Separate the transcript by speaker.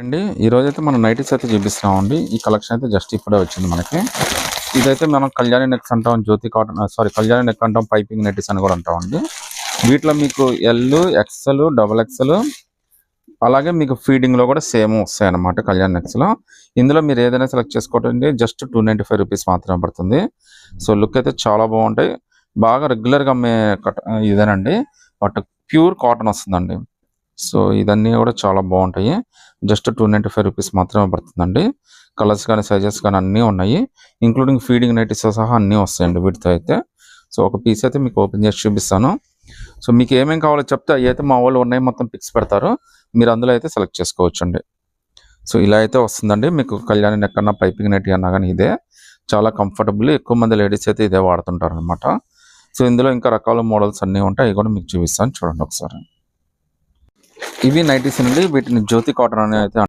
Speaker 1: అండి ఈరోజైతే మనం నైటీస్ అయితే చూపిస్తున్నామండి. ఈ కలెక్షన్ అయితే జస్ట్ ఇప్పుడే వచ్చింది మనకి. ఇదైతే మనం కళ్యాణి నెక్స్ అంటాం, జ్యోతి కాటన్ కళ్యాణి నెక్ అంటాం, పైపింగ్ నైటీస్ అని కూడా అంటామండి. వీటిలో మీకు ఎల్, ఎక్స్ఎల్, డబుల్ ఎక్స్ఎల్, అలాగే మీకు ఫీడింగ్ లో కూడా సేమ్ వస్తాయి అన్నమాట కళ్యాణ్ నెక్స్ లో. ఇందులో మీరు ఏదైనా సెలెక్ట్ చేసుకోవటండి జస్ట్ 295 రూపీస్ మాత్రమే పడుతుంది. సో లుక్ అయితే చాలా బాగుంటాయి. బాగా రెగ్యులర్ గా అమ్మే ఇదేనండి, బట్ ప్యూర్ కాటన్ వస్తుందండి. సో ఇదన్నీ కూడా చాలా బాగుంటాయి. జస్ట్ 295 రూపీస్ మాత్రమే పడుతుందండి. కలర్స్ కానీ సైజెస్ కానీ అన్నీ ఉన్నాయి, ఇంక్లూడింగ్ ఫీడింగ్ నైటీస్ సహా అన్నీ వస్తాయండి వీటితో అయితే. సో ఒక పీస్ అయితే మీకు ఓపెన్ చేసి చూపిస్తాను. సో మీకు ఏమేమి కావాలో చెప్తే అవి అయితే మా వాళ్ళు ఉన్నాయి మొత్తం పిక్స్ పెడతారు, మీరు అందులో అయితే సెలెక్ట్ చేసుకోవచ్చు అండి. సో ఇలా అయితే వస్తుందండి మీకు కళ్యాణి నెక్ అన్న పైపింగ్ నైటీ అన్నా కానీ ఇదే చాలా కంఫర్టబుల్. ఎక్కువ మంది లేడీస్ అయితే ఇదే వాడుతుంటారు అనమాట. సో ఇందులో ఇంకా రకాల మోడల్స్ అన్నీ ఉంటాయి, అవి కూడా మీకు చూపిస్తాను చూడండి ఒకసారి. ఇవి నైటీస్ అండి, వీటిని జ్యోతి కాటన్ అని అయితే